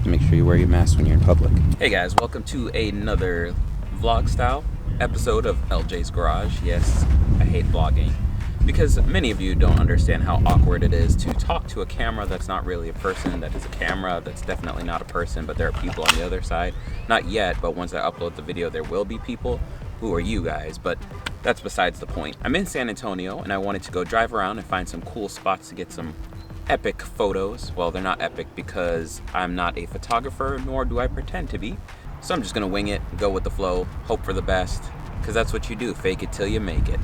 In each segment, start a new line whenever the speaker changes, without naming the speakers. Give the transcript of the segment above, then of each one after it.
to make sure you wear your mask when you're in public. Hey guys, welcome to another vlog style episode of Ljs Garage. Yes, I hate vlogging because many of you don't understand how awkward it is to talk to a camera that's not really a person, that is a camera, that's definitely not a person, but there are people on the other side. Not yet, but once I upload the video, there will be people. Who are you guys? But that's besides the point. I'm in San Antonio and I wanted to go drive around and find some cool spots to get some epic photos. Well, they're not epic because I'm not a photographer, nor do I pretend to be. So I'm just gonna wing it, go with the flow, hope for the best, because that's what you do, fake it till you make it.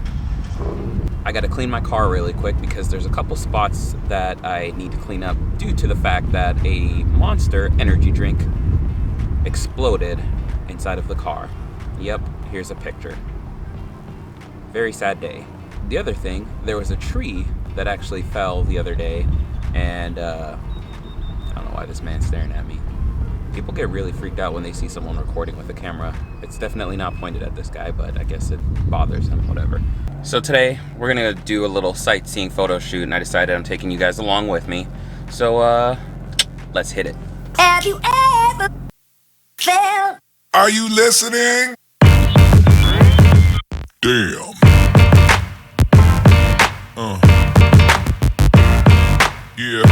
I gotta clean my car really quick because there's a couple spots that I need to clean up due to the fact that a Monster energy drink exploded inside of the car. Yep, here's a picture. Very sad day. The other thing, there was a tree that actually fell the other day, and I don't know why this man's staring at me. People get really freaked out when they see someone recording with a camera. It's definitely not pointed at this guy, but I guess it bothers him, whatever. So today, we're gonna do a little sightseeing photo shoot, and I decided I'm taking you guys along with me. So, let's hit it.
Have you ever felt?
Are you listening? Damn. Yeah.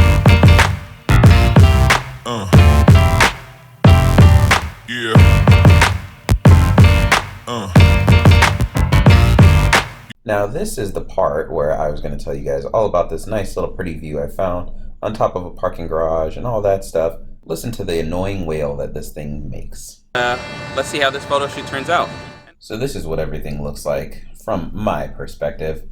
Yeah.
Now this is the part where I was going to tell you guys all about this nice little pretty view I found on top of a parking garage and all that stuff. Listen to the annoying wail that this thing makes. Let's see how this photo shoot turns out. So this is what everything looks like from my perspective.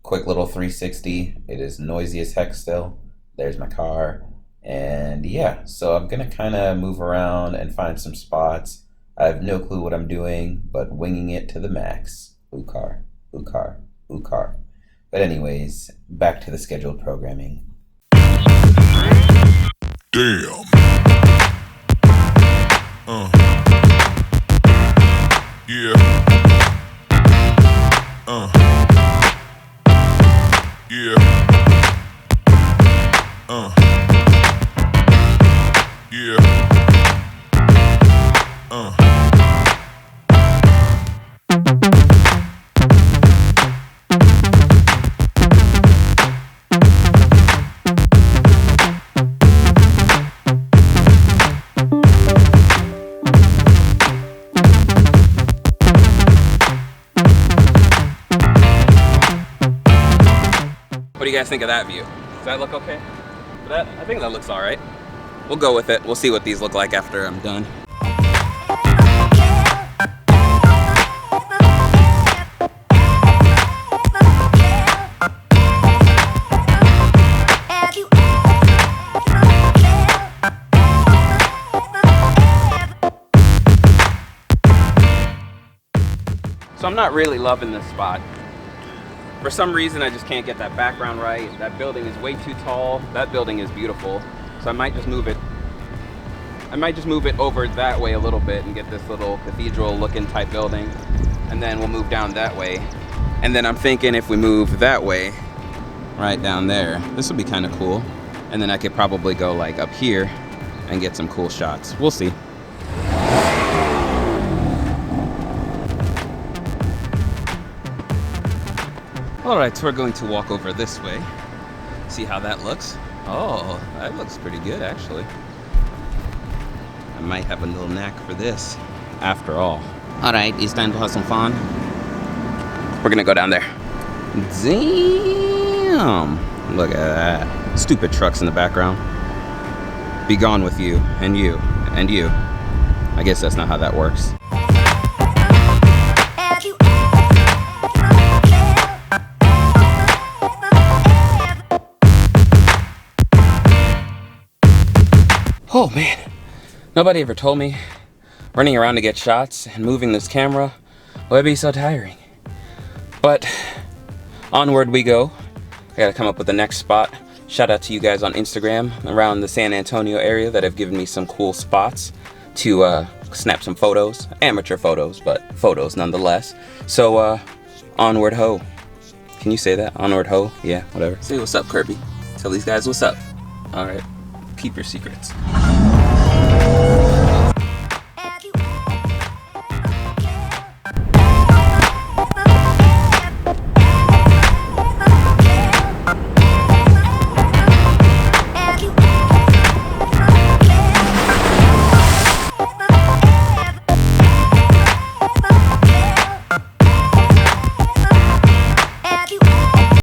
Quick little 360. It is noisy as heck still. There's my car. And yeah, so I'm gonna kind of move around and find some spots. I have no clue what I'm doing, but winging it to the max. Ooh car, ooh car, ooh car. But anyways, back to the scheduled programming.
Damn. Yeah. Yeah. Yeah.
What do you guys think of that view? Does that look okay? I think that looks all right. We'll go with it. We'll see what these look like after I'm done. So I'm not really loving this spot. For some reason, I just can't get that background right. That building is way too tall. That building is beautiful. So I might just move it. Over that way a little bit and get this little cathedral looking type building. And then we'll move down that way. And then I'm thinking if we move that way, right down there, this will be kind of cool. And then I could probably go like up here and get some cool shots. We'll see. Alright, so we're going to walk over this way, see how that looks. Oh, that looks pretty good actually. I might have a little knack for this, after all. Alright, it's time to have some fun. We're gonna go down there. Damn! Look at that. Stupid trucks in the background. Be gone with you, and you, and you. I guess that's not how that works. Oh man, nobody ever told me running around to get shots and moving this camera would be so tiring. But onward we go. I gotta come up with the next spot. Shout out to you guys on Instagram around the San Antonio area that have given me some cool spots to snap some photos. Amateur photos, but photos nonetheless. So onward ho. Can you say that? Onward ho? Yeah, whatever. Say what's up, Kirby. Tell these guys what's up. All right. Keep your secrets.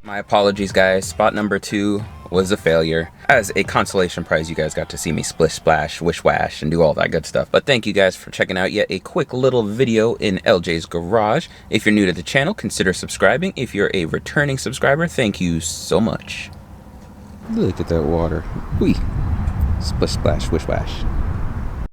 My apologies, guys. Spot number 2 was a failure. As a consolation prize, you guys got to see me splish splash, wish wash, and do all that good stuff. But thank you guys for checking out yet a quick little video in LJ's Garage. If you're new to the channel, consider subscribing. If you're a returning subscriber, thank you so much. Look at that water. Whee! Splish splash, wish wash.